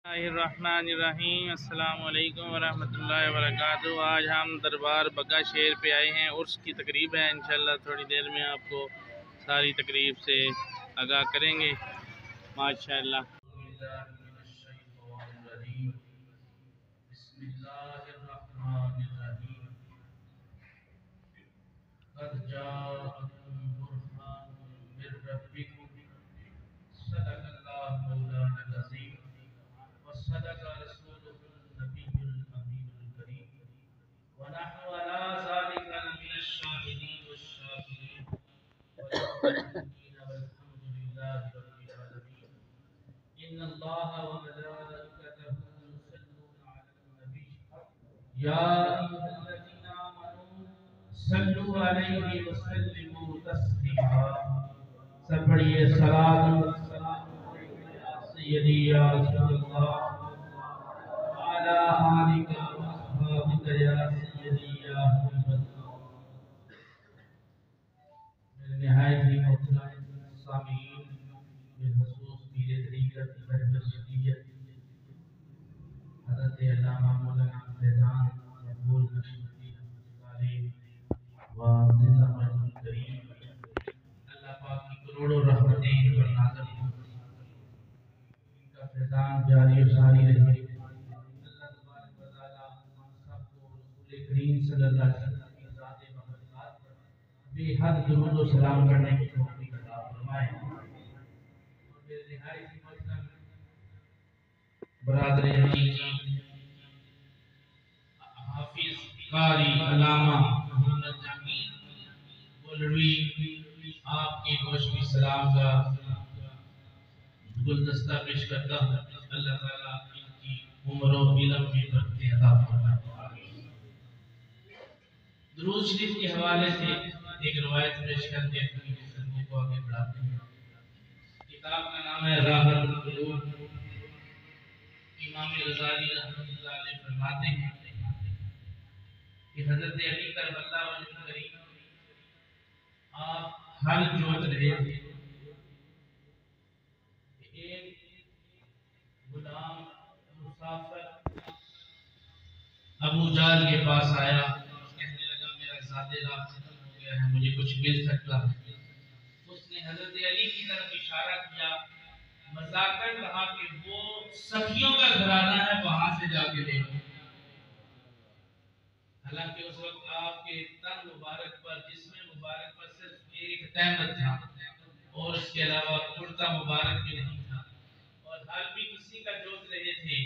बिस्मिल्लाहिर्रहमानिर्रहीम। अस्सलाम वालेकुम वरहमतुल्लाहि वबरकातुहू। आज हम दरबार बग्गा शेर पे आए हैं। उर्स की तकरीब है, इंशाल्लाह थोड़ी देर में आपको सारी तकरीब से आगाह करेंगे माशाल्लाह। सल्लु अलैहि वसल्लिमु तस्लीमा। सब पढ़िए सलात व सलाम सय्यदी या रसूलल्लाह अला आलिका व अस्हाबिका या सय्यदी या हबीबल्लाह। मेरे निहायत ही मोहतरम सामीन, बिलखुसूस पीर तरीक़त बरबशरियत हज़रत अल्लामा मौलाना फैज़ान मकबूल नशमती अल्लाह पाक की करोड़ों रहमतें इन पर नाज़िल हों, इनका फैज़ान जारी और सारी रहे। अल्लाह तबारक व तआला हम सबको रसूल करीम सल्लल्लाहु अलैहि वसल्लम की ज़ात मुबारक पर बेहद दुरूद और सलाम करने की तौफीक अता फरमाए। और मेरे निहायत ही मोहतरम बरादरे हकीकी हाफिज कारी अल्लामा मोहम्मद जमील मौलवी आपके गोशवी सलाम का गुलदस्ता पेश करता हूँ। अल्लाह ताला इनकी उम्र और इल्म में बरकतें अता फरमाए। दुरूद शरीफ के हवाले से एक रवायत पेश करके अपनी गुफ्तगू को आगे बढ़ाते हैं। किताब का नाम है राहतुल कुलूब। इमाम गज़ाली रहमतुल्लाह अलैह फरमाते हैं कि हज़रत अली करबला वजह करीम आप हल जोत रहे थे। एक गुलाम मुसाफिर अबू जाल के पास आया, कहने लगा मेरा ज़ाते राह खत्म हो गया है, मुझे कुछ मिल सकता है। उसने हज़रत अली की तरफ इशारा किया, मज़ाकन कहा कि वो सखियों का घराना है, वहां से जाके देखो। हालांकि उस वक्त आपके तन मुबारक पर, जिस्म मुबारक पर सिर्फ एक तहमत था और उसके अलावा कुर्ता मुबारक भी नहीं था, और हल भी किसी का जोत रहे थे।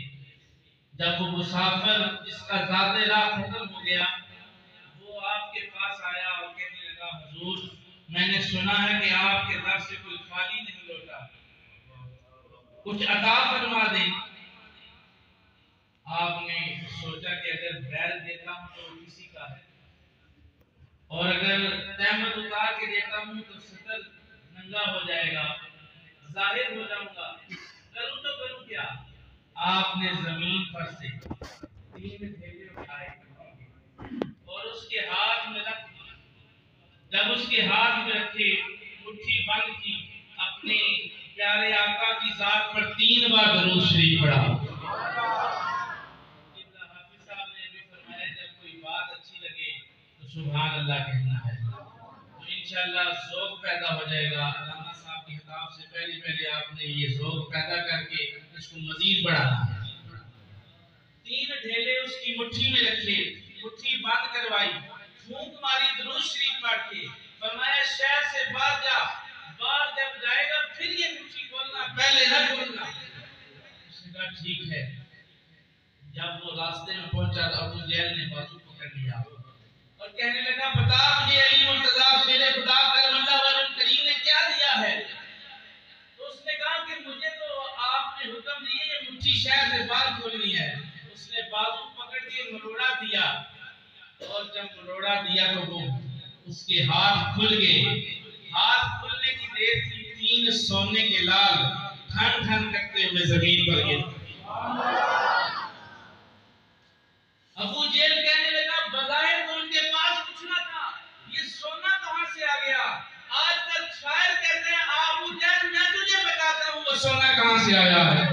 जब वो मुसाफिर जिसका ज़ाते राह खत्म हो गया वो आपके पास आया और कहने लगा, हुजूर मैंने सुना है कि आपके दर से कोई खाली नहीं लौटा, कुछ अता फरमा दें। आपने सोचा कि अगर बैल देता हूं तो किसी का है, और अगर तहमत उतार के देता हूं तो सतर नंगा हो जाएगा, जाहिर हो जाऊंगा, करूं तो करूं क्या। आपने जमीन पर से 3 थैले उठाए और उसके हाथ में रख दिए। जब उसके हाथ में रखे, मुट्ठी बंद की, अपने प्यारे आका की जात पर 3 बार दरूद शरीफ पढ़ा। सुभान अल्लाह कहना है तो इंशाअल्लाह ज़ौक़ पैदा हो जाएगा। अल्लामा साहब की खिताब से पहले पहले आपने ये ज़ौक़ पैदा करके इसको मज़ीद बढ़ाना है। 3 ढेले उसकी मुट्ठी में रखे, मुट्ठी बंद करवाई, फूंक मारी, दुरूद शरीफ पढ़ के फरमाया शहर से बाहर जा, बाहर जब जाएगा फिर ये मुट्ठी खोलना, पहले न खोलना। उसने कहा ठीक है। जब वो रास्ते में पहुंचा तो अबू जहल ने बाजू पकड़ लिया और कहने लगा, बता मुझे अली मुर्तजा शेरे खुदा करमल्लाहु वजह करीम ने क्या दिया है। तो उसने कहा कि मुझे तो आपने हुक्म दिया ये मुट्ठी शहर से बाहर खोलनी है। उसने बाजू पकड़ के मरोड़ा दिया और जब मरोड़ा दिया तो वो उसके हाथ खुल गए। हाथ खुलने की देर थी, 3 सोने के लाल ठन ठन करते हुए जमीन पर गिरे। अबू जेल कहने लगा, बज़ाहिर तो उनके पास कुछ ना था, ये सोना कहां से आ गया। आजकल शायर कहते हैं, अबू जेल मैं तुझे बताता हूं वो सोना कहां से आया है।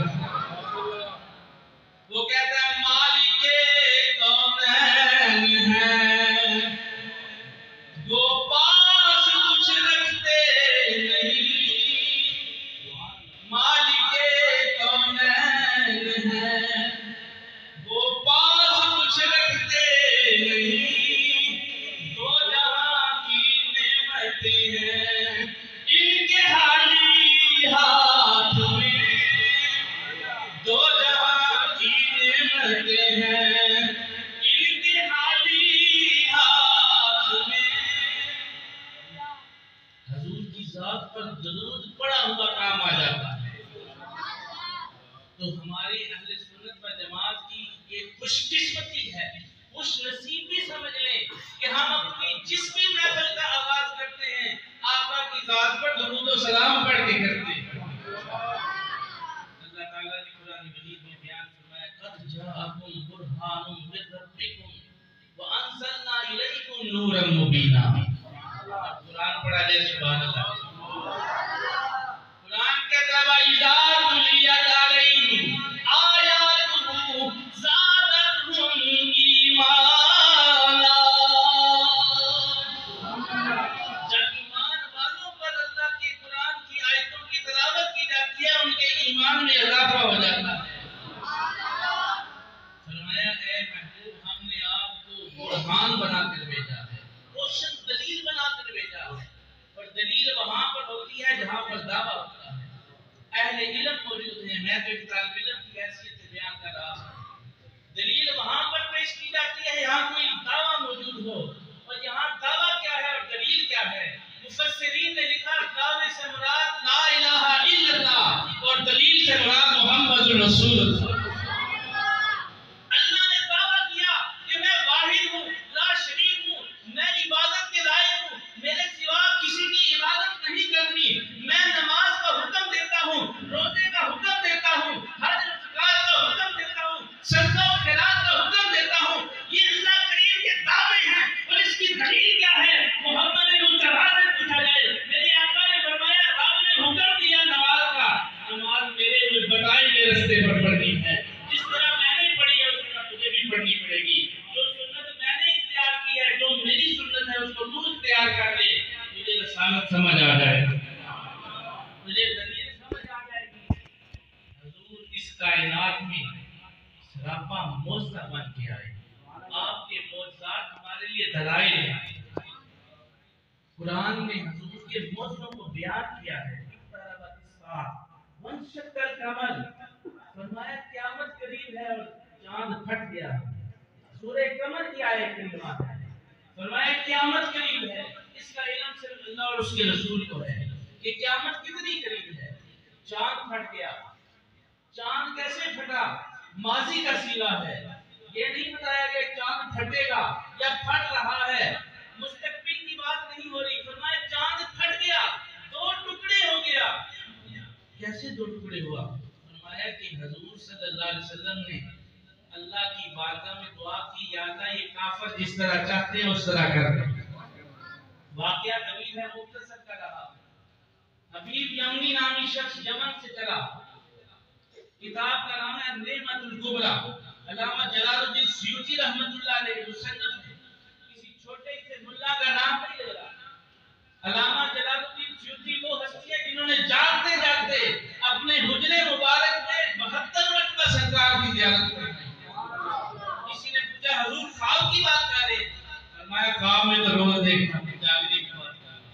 کرتے ہیں انتہائی ہاتھ میں. حضور کی ذات پر درود پڑا ہوا کام آ جاتا ہے. تو ہماری اہل سنت و جماعت کی یہ خوش قسمتی ہے، خوش نصیبی سمجھ لیں کہ ہم اپنی جس بھی محفل کا آغاز کرتے ہیں آقا کی ذات پر درود و سلام پڑھ کے کرتے ہیں. اللہ تعالیٰ نے قرآن مجید میں بیان فرمایا قد جاءکم برہان من ربکم وانزلنا الیکم نورا مبینا. قرآن پڑھا جائے سبحان اللہ. قرآن کہتا ہے وَإِذَا تُلِيَتْ عَلَيْهِمْ آيَاتُهُ زَادَتْهُمْ إِيمَانًا. جب ایمان والوں پر اللہ کے قرآن کی آیتوں کی تلاوت کی جاتی ہے ان کے ایمان میں اضافہ ہو جاتا ہے. فرمایا اے محبوب ہم نے آپ کو برہان بنا کر بھیجا ہے، روشن دلیل بنا کر بھیجا ہے. اور دلیل وہاں پر ہوتی ہے جہاں پر دعویٰ ہوتا ہے. اہل علم موجود ہیں، میں تو ایک طالب علم کی حیثیت سے بیان کر رہا ہوں. دلیل وہاں پر پیش کی جاتی ہے یہاں کوئی دعویٰ موجود ہو. اور یہاں دعویٰ کیا ہے اور دلیل کیا ہے؟ مفسرین نے لکھا دعوے سے مراد لا الہ الا اللہ اور دلیل سے مراد محمد رسول اللہ. اللہ نے دعویٰ کیا کہ میں واحد ہوں، لا شریک ہوں، میں عبادت کے لائق ہوں، میرے سوا کسی کی عبادت نہیں کرنی. میں نماز کا حکم دیتا ہوں، روزے کا حکم دیتا ہوں، حج زکات کا حکم دیتا ہوں، صدقہ و خیرات کا حکم دیتا ہوں. یہ اللہ کریم کے دعوے ہیں. اور اس کی دلیل کیا ہے؟ محمد مصطفیٰ سے پوچھا جائے. میرے آقا نے فرمایا رب نے حکم دیا نماز کا، نماز میرے بتائے گئے رستے پر پڑھنی ہے. جس طرح میں نے پڑھی ہے اس طرح تجھے بھی پڑھنی پڑے گی. جو سنت میں نے اختیار کی ہے، جو میری سنت ہے اس کو تو اختیار کر لے. مجھے رسالت سمجھ آ جائے گی، مجھے دلیل سمجھ آ جائے گی. حضور اس کائنات میں سراپا موجزہ بن کے آئے. آپ کے معجزات ہمارے لیے دلائل ہیں. قرآن میں حضور کے معجزوں کو بیان کیا ہے. وانشق القمر، فرمایا قیامت قریب ہے اور چاند پھٹ گیا. سورہ قمر کی آیت کریمہ ہے. فرمایا قیامت قریب ہے. اس کا علم صرف اللہ اور اس کے رسول کو ہے کہ قیامت کتنی قریب ہے. چاند پھٹ گیا. چاند کیسے پھٹا؟ ماضی کا صیغہ ہے. یہ نہیں بتایا کہ چاند پھٹے گا یا پھٹ رہا ہے. مستقبل کی بات نہیں ہو رہی. فرمایا چاند پھٹ گیا، دو ٹکڑے ہو گیا. کیسے دو ٹکڑے ہوا؟ فرمایا کہ حضور صلی اللہ علیہ وسلم نے اللہ کی بارگاہ میں دعا کی یا اللہ یہ کافر جس طرح چاہتے ہیں اس طرح کر دیں. واقعہ طویل ہے، مختصر کر رہا. حبیب یمنی نامی شخص یمن سے چلا. کتاب کا نام ہے نعمت الکبریٰ. علامہ جلال الدین سیوطی رحمۃ اللہ علیہ مصنف ہے. کسی چھوٹے سے ملا کا نام نہیں لے رہا. علامہ جلال الدین سیوطی وہ ہستی ہے جنہوں نے جاگتے جاگتے اپنے حجرے مبارک میں 72 مرتبہ سرکار کی زیارت کی. کسی نے پوچھا حضور خواب کی بات کر رہے؟ فرمایا خواب میں تو روز دیکھتا ہوں، جاگنے کی بات کر رہے.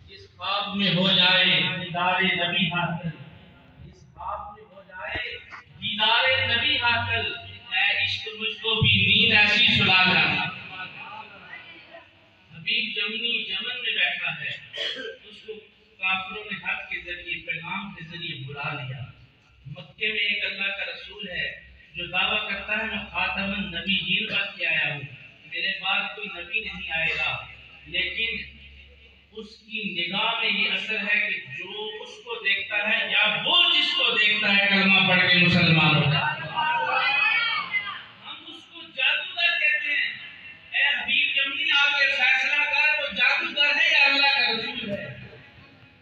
جس خواب میں ہو جائے دیدار نبی حاصل، جس خواب میں ہو جائے دیدار نبی حاصل، اے عشق مجھ کو بھی نیند ایسی سلا جانا. حبیب یمن میں بیٹھا ہے. اس کو کافروں نے حق کے ذریعے پیغام کے ذریعے بلا لیا. مکے میں ایک اللہ کا رسول ہے جو دعویٰ کرتا ہے میں خاتم النبیین بن کے آیا ہوں، میرے بعد کوئی نبی نہیں آئے گا. لیکن اس کی نگاہ میں یہ اثر ہے کہ جو اس کو دیکھتا ہے یا وہ جس کو دیکھتا ہے کلمہ پڑھ کے مسلمان ہو جاتا ہے. ہم اس کو جادوگر کہتے ہیں. اے حبیب یمنی آ کے فیصلہ کر وہ جادوگر ہے یا اللہ کا رسول ہے.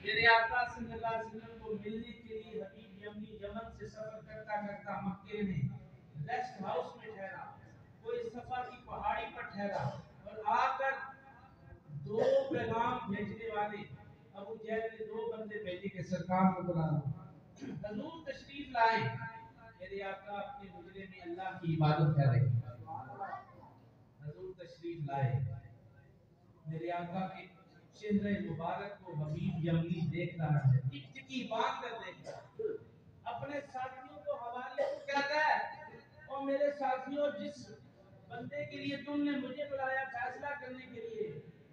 میرے آقا صلی اللہ علیہ وسلم کو ملنے کے لیے حبیب یمنی یمن سے سفر کرتا کرتا مکے میں ریسٹ ہاؤس میں ٹھہرا. کوئی صفا کی پہاڑی پر ٹھہرا اور آ کر دو پیغام بھیجنے والے ابو جہل نے دو بندے بھیجے کہ سرکار کو بلانا. حضور تشریف لائے. میرے آقا اپنے حجرے میں اللہ کی عبادت کر رہے. حضور تشریف لائے. میرے آقا کے چہرے مبارک کو حبیب یمنی دیکھ رہا ہے. ٹک ٹکی باندھ کر دیکھ رہا ہے. اپنے ساتھیوں کو حوالی کو کہتا ہے साथियों, जिस बंदे के लिए तुमने मुझे बुलाया फैसला करने के लिए,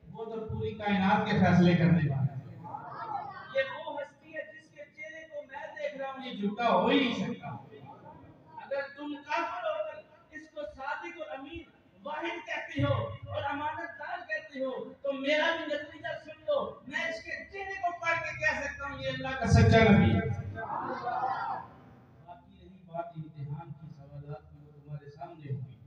वो तो पूरी कायनात के फैसले करने वाला है। ये वो हस्ती है जिसके चेहरे को मैं देख रहा हूँ, ये झूठा हो ही नहीं सकता। अगर तुम काफिर होकर इसको सादिक और अमीन वाहिद कहते हो और अमानतदार कहते हो, तो मेरा भी नतीजा सुन लो। मैं इसके चेहरे को पढ़ के कह सकता हूँ ये अल्लाह का सच्चा नबी है। बाकी रही बात इम्तिहान की, सवालात की, वो तुम्हारे सामने होगी।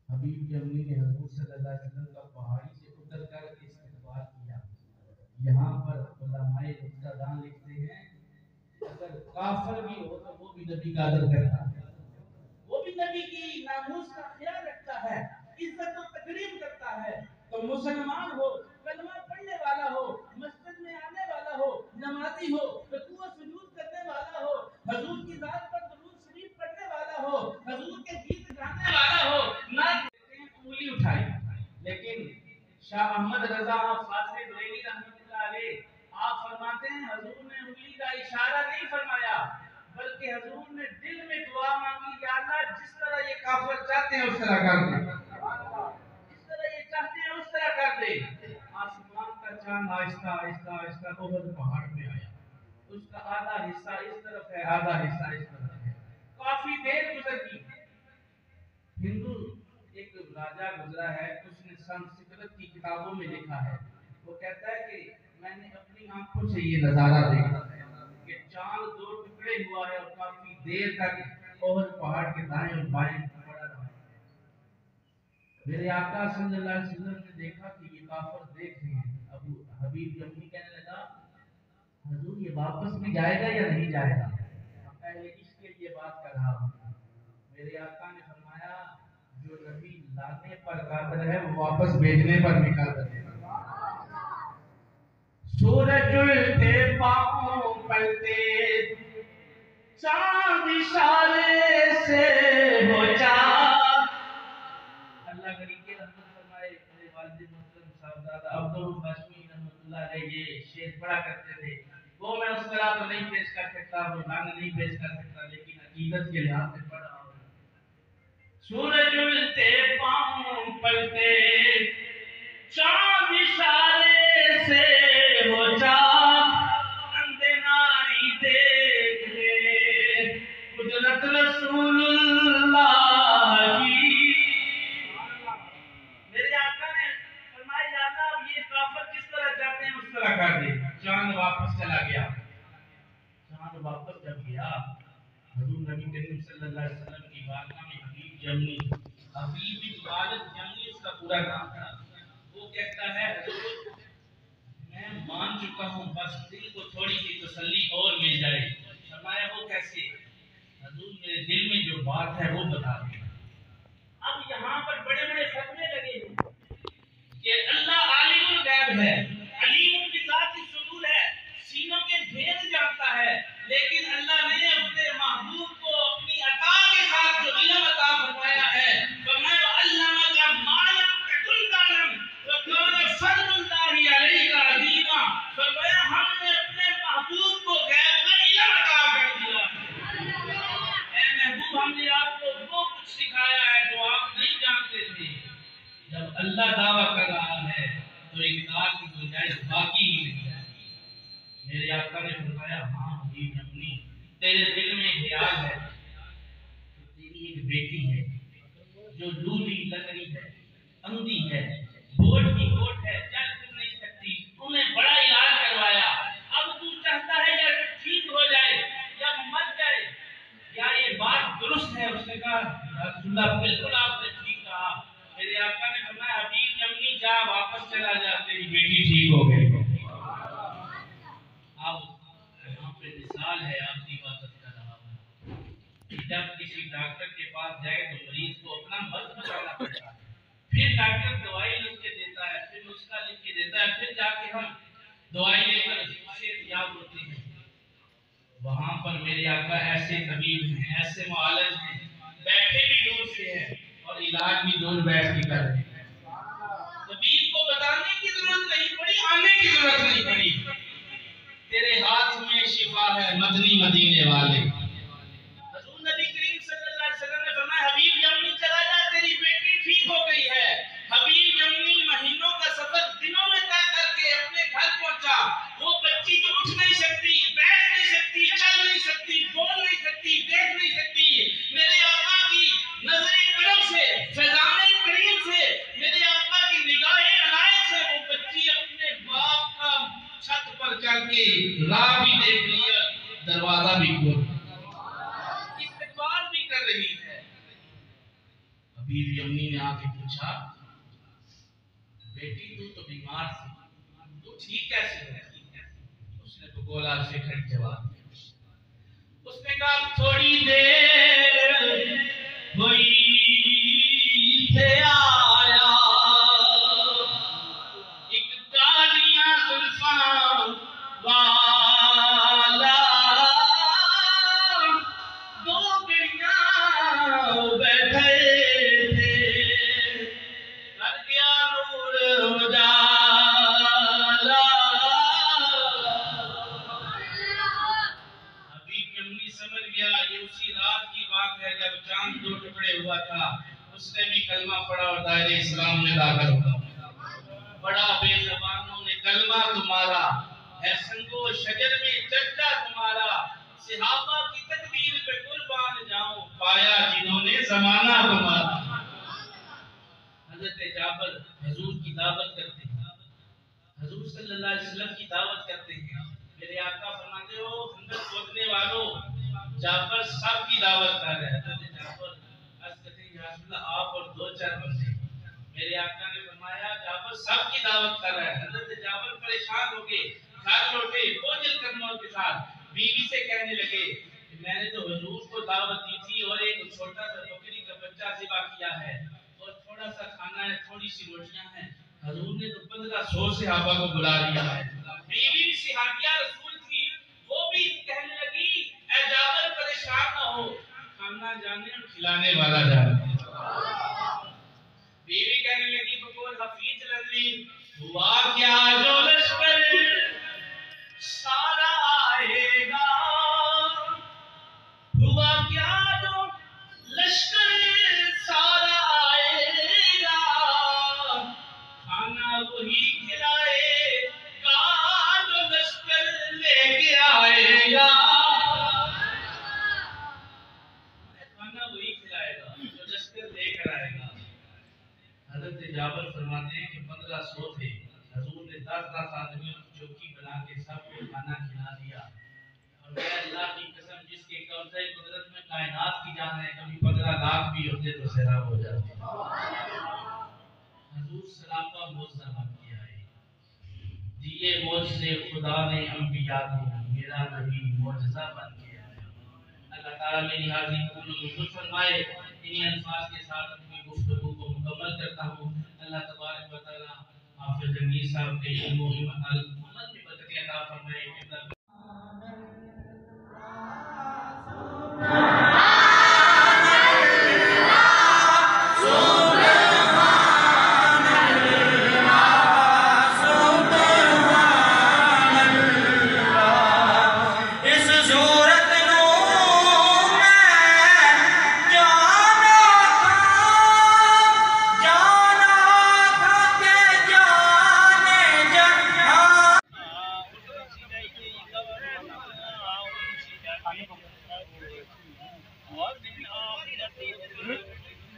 हबीब जमनी ने हजूर सल्लल्लाहु अलैहि वसल्लम का पहाड़ी से उतर कर इस्तकबाल किया। यहाँ पर उलमाए मुक्तदान लिखते हैं, अगर काफिर भी हो तो वो भी नबी का आदर करता है, वो भी नबी की नामूस का ख्याल रखता है, इज्जत और तकरीम करता है। तो मुसलमान हो, कलमा पढ़ने वाला हो, मस्जिद में आने वाला हो, नमाजी हो, रुकू और सुजूद करने वाला हो, हजूर की जात पर दुरूद शरीफ पढ़ने वाला हो, हजूर के गीत गाने वाला हो, ना उंगली उठाई। लेकिन शाह अहमद रजा फासिल बरेली रहमतुल्लाह अलैह आप फरमाते हैं, हजूर ने उंगली का इशारा नहीं फरमाया, बल्कि हजूर ने दिल में दुआ मांगी, या अल्लाह जिस तरह ये काफिर चाहते हैं उस तरह कर दे, जिस तरह ये चाहते हैं उस तरह कर दे। आसमान का चांद आहिस्ता आहिस्ता आहिस्ता ओहद पहाड़ पे आया, उसका आधा हिस्सा इस तरफ है, आधा हिस्सा इस तरफ है। काफी देर गुजर गई। हिंदू एक राजा गुजरा है, उसने संस्कृत की किताबों में लिखा है, वो कहता है कि मैंने अपनी आंखों से ये नजारा देखा कि चांद दो टुकड़े हुआ है और काफी देर तक ओहद पहाड़ के दाएं और बाएं पड़ा रहा। मेरे आका सल्लल्लाहु अलैहि वसल्लम ने देखा कि ये काफिर देख रहे हैं। अबू हबीब यमनी कहने लगा, हुजूर ये वापस भी जाएगा या नहीं जाएगा? पहले इसके लिए बात कर रहा हूँ। मेरे आका ने फरमाया, जो नबी लाने पर कादिर है वो वापस भेजने पर भी कादिर है। सूरज उलटे पांव पलटे, चांद इशारे से हो जा। अल्लाह गरीब के रहमत फरमाए, मेरे वालिद मोहतरम साहबजादा अब्दुल हाशमी रहमतुल्लाह अलैह ये शेर पढ़ा करते थे। वो मैं उस तरह तो नहीं पेश कर सकता, वो गाना नहीं पेश कर सकता, लेकिन अकीदत के लिहाज से पढ़ा। सूरज उलटे पांव पलटे, चांद इशारे से हो जा, अंधे नारी देख ले कुदरत रसूलुल्लाह की। मेरे आका ने फरमाया, या अल्लाह ये काफिर जिस तरह चाहते हैं उस तरह कर दे। चांद वापस चला गया। चांद वापस जब गया, हजूर नबी करीम सल्लल्लाहु अलैहि वसल्लम की बारगाह में हबीब जमनी, हबीब बिन वालिद जमनी उसका पूरा नाम था, वो कहता है, हजूर मैं मान चुका हूँ, बस दिल को थोड़ी सी तसल्ली और मिल जाए। फरमाया वो कैसे? हजूर मेरे दिल में जो बात है वो बता दे। अब यहाँ पर बड़े बड़े फतवे लगे कि अल्लाह आलिमुल गैब है, अलीमुल बिज़ाति सुदूर है, सीनों के भेद जानता है, लेकिन अल्लाह ने अपने महबूब को अपनी अता के साथ जो इल्म अता फरमाया है, फरमाया अल्लामा का मालम तकुल कालम व कान फज़लुल्लाहि अलैका अज़ीमा। फरमाया हमने अपने महबूब को गैब का इल्म अता कर दिया। ऐ महबूब, हमने आपको वो कुछ सिखाया है जो आप नहीं जानते थे। जब अल्लाह दावा कर रहा है तो इनकार की गुंजाइश बाकी ही नहीं है। मेरे आका ने फरमाया, हाँ हबीब जमनी, तेरे दिल में ख्याल है कि तेरी एक बेटी है जो लूली लंगड़ी है, अंधी है, बोर्ड की कोट है, चल फिर नहीं सकती, तूने बड़ा इलाज करवाया, अब तू चाहता है या ठीक हो जाए या मर जाए, या ये बात दुरुस्त है? उसने कहा, रसूलुल्लाह बिल्कुल आपने ठीक कहा। मेरे आका ने फरमाया, हबीब जमनी जा वापस चला जा, तेरी बेटी ठीक हो गई। अब यहाँ पे मिसाल है, आपकी बात कर रहा हूँ। जब किसी डॉक्टर के पास जाए तो मरीज को अपना मर्ज बताना पड़ता है, फिर डॉक्टर दवाई लिख के देता है, फिर नुस्खा लिख के देता है, फिर जाके हम दवाई लेकर सेहतयाब होते हैं। वहां पर मेरे आका ऐसे तबीब हैं, ऐसे मुआलिज हैं, बैठे भी दूर से हैं और इलाज भी दूर बैठ के कर रहे हैं। तबीब को बताने की जरूरत नहीं पड़ी, आने की जरूरत नहीं पड़ी। तेरे हाथ में शिफा है, मदनी मदीने वाले। हजूर नबी करीम सल्लल्लाहु अलैहि वसल्लम ने رہی ہے. ابھی بھی امی نے آ کے پوچھا بیٹی تو بیمار تھی تو ٹھیک کیسے ہے؟ اس نے بگولا سے کھڑی جواب دیا. اس نے کہا تھوڑی دیر ہوئی تھے آیا ایک کالیاں زلفاں والا دو گڑیاں بیٹھے تھے کر گیا نور اجالا. ابھی کمی سمجھ گیا یہ اسی رات کی بات ہے جب چاند دو ٹکڑے ہوا تھا. اس نے بھی کلمہ پڑھا اور دائرے اسلام میں داخل ہوا. بڑا بے زبانوں نے کلمہ تمہارا ہے سنگو شجر میں چرچا تمہارا. صحابہ کی تکبیر پہ قربان جاؤں پایا جنہوں نے زمانہ تمہارا. حضرت جابر حضور کی دعوت کرتے ہیں. حضور صلی اللہ علیہ وسلم کی دعوت کرتے ہیں. میرے آقا فرماتے ہو ہندر سوچنے والوں جابر سب کی دعوت کر رہے ہیں. حضرت جابر عرض کرتے ہیں یا رسول اللہ آپ اور دو چار بندے. میرے آقا نے فرمایا جابر سب کی دعوت کر رہا ہے. حضرت جابر پریشان ہو گئے گھر لوٹے بوجھل قدموں کے ساتھ بیوی سے کہنے لگے کہ میں نے تو حضور کو دعوت دی تھی اور ایک چھوٹا سا بکری کا بچہ ذبح کیا ہے اور تھوڑا سا کھانا ہے تھوڑی سی روٹیاں ہیں. حضور نے تو 1500 صحابہ کو بلا لیا ہے. بیوی صحابیہ رسول تھی وہ بھی کہنے لگی اے جابر پریشان نہ ہو کھانا جانے اور کھلانے والا جانے. بیوی کہنے لگی بقول حفیظ رضی ہوا کیا جو لشکر سارا آئے گا. ہوا کیا جو لشکر سارا آئے گا کھانا وہی کھلائے گا جو لشکر لے کے آئے گا. کھانا وہی کھلائے گا جو لشکر لے کر آئے گا. حضرت جابر فرماتے ہیں کہ 1500 تھے. حضور نے 10 آدمیوں کی چوکی بنا کے سب کو کھانا کھلا دیا. اور میں اللہ کی قسم جس کے قبضہ قدرت میں کائنات کی جان ہے کبھی 15 لاکھ بھی ہوتے تو سیراب ہو جاتے. حضور سلام کا معجزہ بن کے آئے. دیے معجزے خدا نے انبیاء کو میرا نبی معجزہ بن کے آیا. اللہ تعالیٰ میری حاضری قبول و منظور فرمائے. انہی الفاظ کے ساتھ اپنی گفتگو کو مکمل کرتا ہوں. اللہ تبارک و تعالی حافظ جمیل صاحب کے علم و عمل میں برکت عطا فرمائے.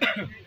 What?